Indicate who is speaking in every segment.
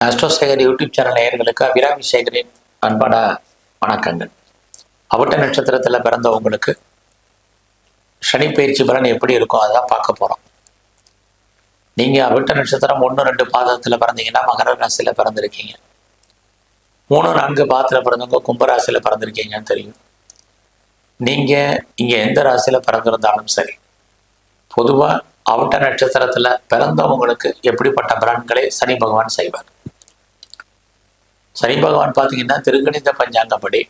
Speaker 1: ஆஸ்ட்ரோசேகர் YouTube channel நேயர்களுக்கு அபிராமி சேகரின் அன்பான வணக்கங்கள். அவிட்ட நட்சத்திரத்தில் பிறந்தவங்களுக்கு சனி பயிற்சி பலன் எப்படி இருக்கும் அதான் பார்க்க போகிறோம். நீங்கள் அவிட்ட நட்சத்திரம் 1-2 பாதத்தில் பிறந்தீங்கன்னா மகர ராசியில் பிறந்திருக்கீங்க. 3-4 பாதத்தில் பிறந்தவங்க கும்பராசியில் பிறந்திருக்கீங்கன்னு தெரியும். நீங்கள் இங்கே எந்த ராசியில் பிறந்திருந்தாலும் சரி, பொதுவாக அவிட்ட நட்சத்திரத்தில் பிறந்தவங்களுக்கு எப்படிப்பட்ட பலன்களை சனி பகவான் செய்வார். சனி பகவான் பார்த்தீங்கன்னா திருக்கணித பஞ்சாங்கப்படி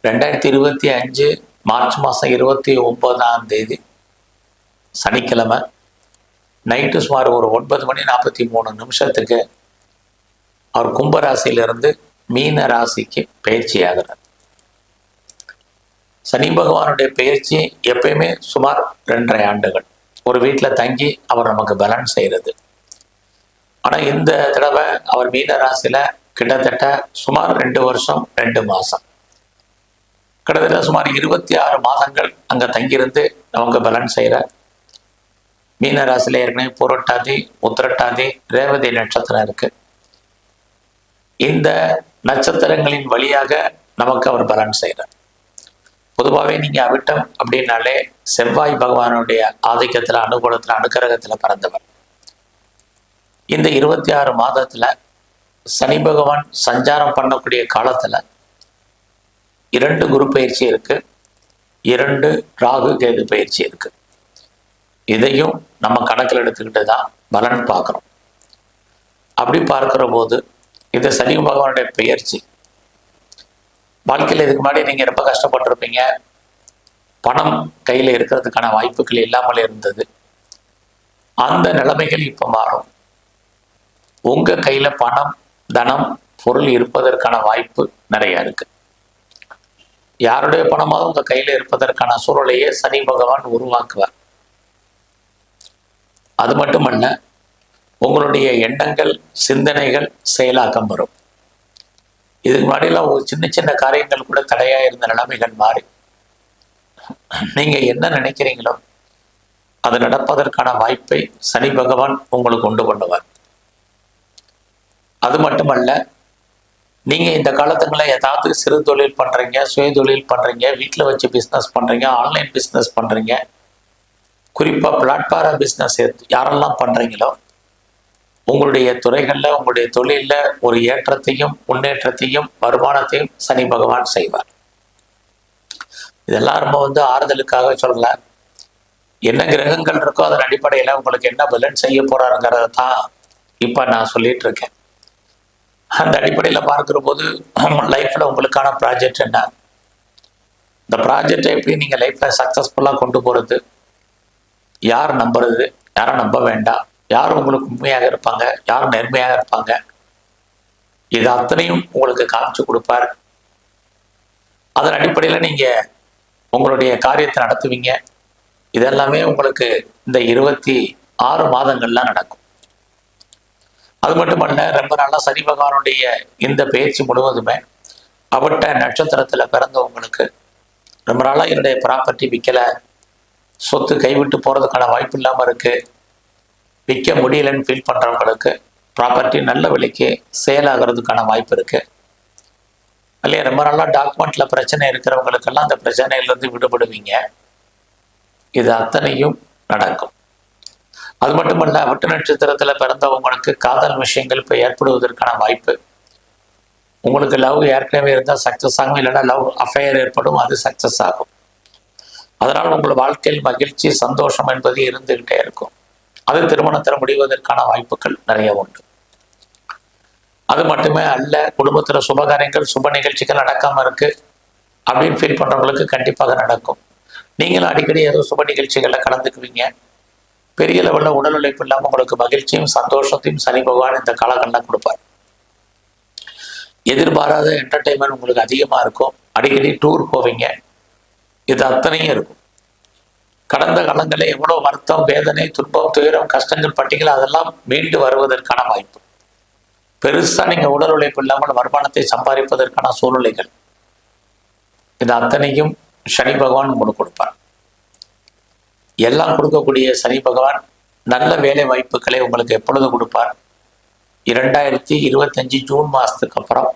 Speaker 1: 2025 மார்ச் மாதம் 29ஆம் தேதி சனிக்கிழமை நைட்டு சுமார் ஒரு 9:43 அவர் கும்பராசியிலிருந்து மீன ராசிக்கு பயிற்சி ஆகிறார். சனி பகவானுடைய பயிற்சி எப்பயுமே சுமார் 2.5 ஆண்டுகள் ஒரு வீட்டில் தங்கி அவர் நமக்கு பலன் செய்கிறது. ஆனால் இந்த தடவை அவர் மீன ராசியில் கிட்டத்தட்ட சுமார் 2 வருஷம் 2 மாதம், கிட்டத்தட்ட சுமார் 26 மாதங்கள் அங்கே தங்கியிருந்து நமக்கு பலன் செய்கிறார். மீன ராசியில் ஏற்கனவே பூரட்டாதி, உத்திரட்டாதி, ரேவதி நட்சத்திரம் இருக்கு. இந்த நட்சத்திரங்களின் வழியாக நமக்கு அவர் பலன் செய்கிறார். பொதுவாகவே நீங்கள் அவிட்டம் அப்படின்னாலே செவ்வாய் பகவானுடைய ஆதிக்கத்தில், அனுகூலத்தில், அனுக்கிரகத்தில் பிறந்தவர். இந்த 26 மாதத்தில் சனி பகவான் சஞ்சாரம் பண்ணக்கூடிய காலத்தில் 2 குரு பயிற்சி இருக்கு, 2 ராகு கேது பயிற்சி இருக்கு. இதையும் நம்ம கணக்கில் எடுத்துக்கிட்டு தான் பலன் பார்க்குறோம். அப்படி பார்க்குற போது இந்த சனி பகவானுடைய பயிற்சி வாழ்க்கையில் இதுக்கு முன்னாடி நீங்கள் ரொம்ப கஷ்டப்பட்டிருப்பீங்க. பணம் கையில் இருக்கிறதுக்கான வாய்ப்புகள் இல்லாமல் இருந்தது. அந்த நிலைமைகள் இப்போ மாறும். உங்கள் கையில் பணம், தனம், பொருள் இருப்பதற்கான வாய்ப்பு நிறையா இருக்கு. யாருடைய பணமாவது உங்கள் கையில் இருப்பதற்கான சூழலையே சனி பகவான் உருவாக்குவார். அது மட்டுமல்ல, உங்களுடைய எண்ணங்கள், சிந்தனைகள் செயலாக்கம் வரும். இதுக்கு முன்னாடியெல்லாம் ஒரு சின்ன சின்ன காரியங்கள் கூட தடையா இருந்த நிலைமைகள் மாறி நீங்க என்ன நினைக்கிறீங்களோ அது நடப்பதற்கான வாய்ப்பை சனி பகவான் உங்களுக்கு கொண்டு கொண்டுவார். அது மட்டுமல்ல, நீங்க இந்த காலத்துங்களில் ஏதாவது சிறு தொழில் பண்றீங்க, சுய தொழில் பண்றீங்க, வீட்டில் வச்சு பிஸ்னஸ் பண்றீங்க, ஆன்லைன் பிஸ்னஸ் பண்றீங்க, குறிப்பா பிளாட்ஃபார பிஸ்னஸ் யாரெல்லாம் பண்றீங்களோ உங்களுடைய துறைகளில், உங்களுடைய தொழிலில் ஒரு ஏற்றத்தையும் முன்னேற்றத்தையும் வருமானத்தையும் சனி பகவான் செய்வார். இதெல்லாம் ரொம்ப ஆறுதலுக்காக சொல்லல. என்ன கிரகங்கள் இருக்கோ அதன் அடிப்படையில் உங்களுக்கு என்ன பலன் செய்ய போறாருங்கிறத தான் இப்போ நான் சொல்லிட்டு இருக்கேன். அந்த அடிப்படையில் பார்க்குற போது லைஃப்பில் உங்களுக்கான ப்ராஜெக்ட் என்ன, இந்த ப்ராஜெக்டை எப்படி நீங்கள் லைஃப்பில் சக்ஸஸ்ஃபுல்லாக கொண்டு போகிறது, யார் நம்புறது, யாரை நம்ப வேண்டாம், யார் உங்களுக்கு உண்மையாக இருப்பாங்க, யார் நேர்மையாக இருப்பாங்க, இது அத்தனையும் உங்களுக்கு காமிச்சு கொடுப்பார். அதன் அடிப்படையில் நீங்கள் உங்களுடைய காரியத்தை நடத்துவீங்க. இதெல்லாமே உங்களுக்கு இந்த 26 மாதங்கள்லாம் நடக்கும். அது மட்டுமல்ல, ரொம்ப நாளாக சனி பகவானுடைய இந்த பயிற்சி முழுவதுமே அவிட்ட நட்சத்திரத்தில் பிறந்தவங்களுக்கு ரொம்ப நாளாக என்னுடைய ப்ராப்பர்ட்டி விற்கலை, சொத்து கைவிட்டு போகிறதுக்கான வாய்ப்பு இல்லாமல் இருக்குது, விற்க முடியலன்னு ஃபீல் பண்ணுறவங்களுக்கு ப்ராப்பர்ட்டி நல்ல விலைக்கு சேல் ஆகிறதுக்கான வாய்ப்பு இருக்குது. இல்லையா, ரொம்ப நாளாக டாக்குமெண்ட்டில் பிரச்சனை இருக்கிறவங்களுக்கெல்லாம் அந்த பிரச்சனையிலேருந்து விடுபடுவீங்க. இது அத்தனையும் நடக்கும். அது மட்டுமல்ல, அவிட்ட நட்சத்திரத்தில் பிறந்தவங்களுக்கு காதல் விஷயங்கள் இப்போ ஏற்படுவதற்கான வாய்ப்பு. உங்களுக்கு லவ் ஏற்கனவே இருந்தால் சக்ஸஸ் ஆகும், இல்லைன்னா லவ் அஃபேர் ஏற்படும், அது சக்ஸஸ் ஆகும். அதனால் உங்கள் வாழ்க்கையில் மகிழ்ச்சி, சந்தோஷம் என்பது இருந்துகிட்டே இருக்கும். அது திருமணத்தில் முடிவதற்கான வாய்ப்புகள் நிறைய உண்டு. அது மட்டுமே அல்ல, குடும்பத்தில் சுபகாரியங்கள், சுப நிகழ்ச்சிகள் நடக்காமல் இருக்கு அப்படின்னு ஃபீல் பண்ணுறவங்களுக்கு கண்டிப்பாக நடக்கும். நீங்களும் அடிக்கடி ஏதோ சுப நிகழ்ச்சிகளில் கலந்துக்குவீங்க. பெரிய லெவலில் உடல் உழைப்பு இல்லாமல் உங்களுக்கு மகிழ்ச்சியும் சந்தோஷத்தையும் சனி பகவான் இந்த காலங்களில் கொடுப்பார். எதிர்பாராத என்டர்டெயின்மெண்ட் உங்களுக்கு அதிகமாக இருக்கும். அடிக்கடி டூர் போவீங்க. இது அத்தனையும் இருக்கும். கடந்த காலங்களில் எவ்வளோ வருத்தம், வேதனை, துன்பம், துயரம், கஷ்டங்கள் பட்டீங்களோ அதெல்லாம் மீண்டு வருவதற்கான வாய்ப்பு. பெருசாக நீங்கள் உடல் உழைப்பு இல்லாமல் வருமானத்தை சம்பாதிப்பதற்கான சூழ்நிலைகள், இது அத்தனையும் சனி பகவான் உங்களுக்கு கொடுப்பார். எல்லாம் கொடுக்கக்கூடிய சனி பகவான் நல்ல வேலை வாய்ப்புகளை உங்களுக்கு எப்பொழுது கொடுப்பார். 2025 ஜூன் மாதத்துக்கு அப்புறம்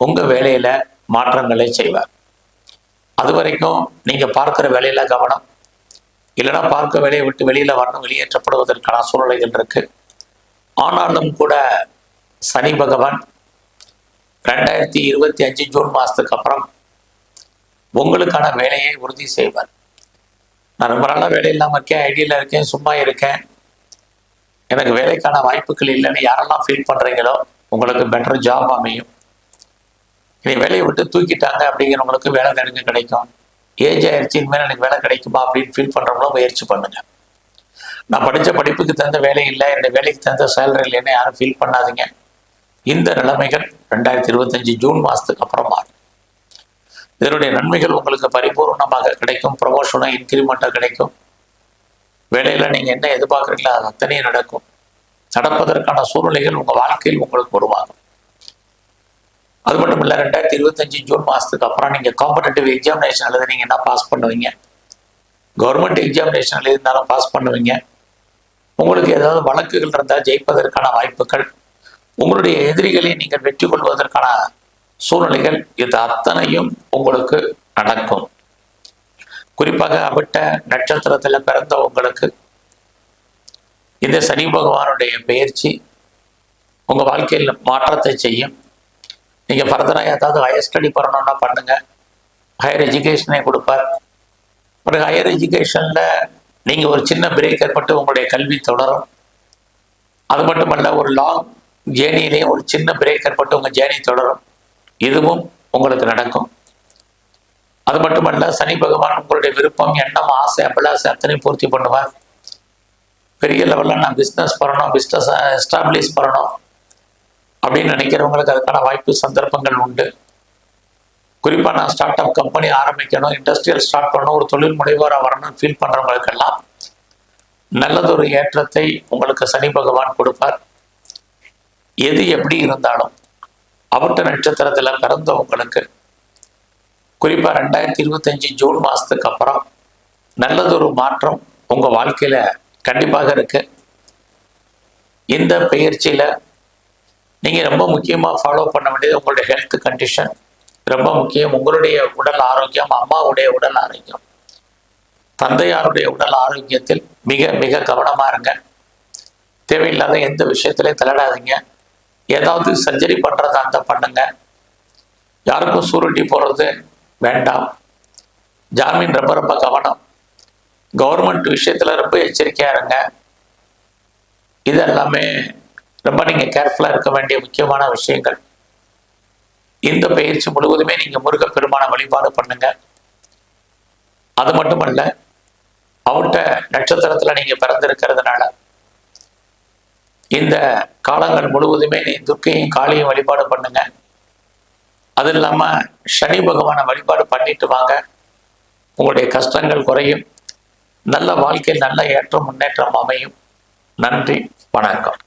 Speaker 1: உங்கள் வேலையில் மாற்றங்களை செய்வார். அது வரைக்கும் நீங்கள் பார்க்குற வேலையில் கவனம், இல்லைன்னா பார்க்க வேலையை விட்டு வெளியில் வரணும், வெளியேற்றப்படுவதற்கான சூழ்நிலைகள் இருக்குது. ஆனாலும் கூட சனி பகவான் 2025 ஜூன் மாதத்துக்கு அப்புறம் உங்களுக்கான வேலையை உறுதி செய்வார். நான் ரொம்ப நாளாக வேலை இல்லாமல் இருக்கேன், ஐடியில் இருக்கேன், சும்மா இருக்கேன், எனக்கு வேலைக்கான வாய்ப்புகள் இல்லைன்னு யாரெல்லாம் ஃபீல் பண்ணுறீங்களோ உங்களுக்கு பெட்டர் ஜாப் அமையும். இனி வேலையை விட்டு தூக்கிட்டாங்க அப்படிங்கிறவங்களுக்கு வேலை தேடுங்க கிடைக்கும். ஏஜ் ஆயிடுச்சு, இனிமேல் எனக்கு வேலை கிடைக்குமா அப்படின்னு ஃபீல் பண்ணுறவங்களும் முயற்சி பண்ணுங்க. நான் படித்த படிப்புக்கு தகுந்த வேலை இல்லை, என்னுடைய வேலைக்கு தகுந்த சேலரி இல்லைன்னு யாரும் ஃபீல் பண்ணாதீங்க. இந்த நிலைமைகள் 2025 ஜூன் மாதத்துக்கு அப்புறம் மாறும். இதனுடைய நன்மைகள் உங்களுக்கு பரிபூர்ணமாக கிடைக்கும். ப்ரமோஷனும் இன்க்ரிமெண்ட்டாக கிடைக்கும். வேலையில் நீங்கள் என்ன எதிர்பார்க்குறீங்களோ அது அத்தனையும் நடக்கும். நடப்பதற்கான சூழ்நிலைகள் உங்கள் வாழ்க்கையில் உங்களுக்கு உருவாகும். அது மட்டும் இல்லை, 2025 ஜூன் மாதத்துக்கு அப்புறம் நீங்கள் காம்படேட்டிவ் எக்ஸாமினேஷன் எழுதுனீங்கன்னா பாஸ் பண்ணுவீங்க. கவர்மெண்ட் எக்ஸாமினேஷன் எழுதினாலும் பாஸ் பண்ணுவீங்க. உங்களுக்கு ஏதாவது வழக்குகள் இருந்தால் ஜெயிப்பதற்கான வாய்ப்புகள், உங்களுடைய எதிரிகளை நீங்கள் வெற்றி கொள்வதற்கான சூழ்நிலைகள், இது அத்தனையும் உங்களுக்கு நடக்கும். குறிப்பாக அவிட்ட நட்சத்திரத்தில் பிறந்த உங்களுக்கு இந்த சனி பகவானுடைய பயிற்சி உங்கள் வாழ்க்கையில் மாற்றத்தை செய்யும். நீங்கள் ஃபர்தராக ஏதாவது ஹையர் ஸ்டடி பண்ணணும்னா பண்ணுங்க, ஹையர் எஜுகேஷனை கொடுப்பார். ஒரு ஹையர் எஜுகேஷனில் நீங்கள் ஒரு சின்ன பிரேக் ஏற்பட்டு உங்களுடைய கல்வி தொடரும். அது மட்டுமல்ல, ஒரு லாங் ஜேர்னியிலேயும் ஒரு சின்ன பிரேக் ஏற்பட்டு உங்கள் ஜேர்னி தொடரும். இதுவும் உங்களுக்கு நடக்கும். அது மட்டுமல்ல, சனி பகவான் உங்களுடைய விருப்பம், எண்ணம், ஆசை, அபிலாசை அத்தனையும் பூர்த்தி பண்ணுவார். பெரிய லெவலில் நான் பிஸ்னஸ் பண்ணணும், பிஸ்னஸ் எஸ்டாப்ளிஷ் பண்ணணும் அப்படின்னு நினைக்கிறவங்களுக்கு அதுக்கான வாய்ப்பு சந்தர்ப்பங்கள் உண்டு. குறிப்பாக நான் ஸ்டார்ட் அப் கம்பெனி ஆரம்பிக்கணும், இண்டஸ்ட்ரியல் ஸ்டார்ட் பண்ணணும், ஒரு தொழில் முனைவோராக வரணும்னு ஃபீல் பண்ணுறவங்களுக்கெல்லாம் நல்லதொரு ஏற்றத்தை உங்களுக்கு சனி பகவான் கொடுப்பார். எது எப்படி இருந்தாலும் அவிட்ட நட்சத்திரத்தில் பிறந்தவங்களுக்கு குறிப்பாக 2025 ஜூன் மாதத்துக்கு அப்புறம் நல்லதொரு மாற்றம் உங்கள் வாழ்க்கையில் கண்டிப்பாக இருக்கு. இந்த பயிற்சியில் நீங்கள் ரொம்ப முக்கியமாக ஃபாலோ பண்ண வேண்டியது உங்களுடைய ஹெல்த் கண்டிஷன் ரொம்ப முக்கியம். உங்களுடைய உடல் ஆரோக்கியம், அம்மாவுடைய உடல் ஆரோக்கியம், தந்தையாருடைய உடல் ஆரோக்கியத்தில் மிக மிக கவனமாக இருங்க. தேவையில்லாத எந்த விஷயத்திலையும் தலையிடாதீங்க. ஏதாவது சர்ஜரி பண்ணுறதா இருந்தால் பண்ணுங்க. யாருக்கும் சூரிட்டி போடுறது வேண்டாம். ஜாமீன் ரொம்ப ரொம்ப கவனம். கவர்மெண்ட் விஷயத்தில் ரொம்ப எச்சரிக்கையாக இருங்க. இது எல்லாமே ரொம்ப நீங்கள் கேர்ஃபுல்லாக இருக்க வேண்டிய முக்கியமான விஷயங்கள். இந்த பயிற்சி முழுவதுமே நீங்கள் முருகப்பெருமான வழிபாடு பண்ணுங்க. அது மட்டுமல்ல, அவிட்ட நட்சத்திரத்தில் நீங்கள் பிறந்திருக்கிறதுனால இந்த காலங்கள் முழுவதுமே நீ துர்க்கையும் காளியும் வழிபாடு பண்ணுங்க. அது இல்லாமல் சனி பகவானை வழிபாடு பண்ணிட்டு வாங்க. உங்களுடைய கஷ்டங்கள் குறையும். நல்ல வாழ்க்கையில் நல்ல ஏற்றம் முன்னேற்றம் அமையும். நன்றி, வணக்கம்.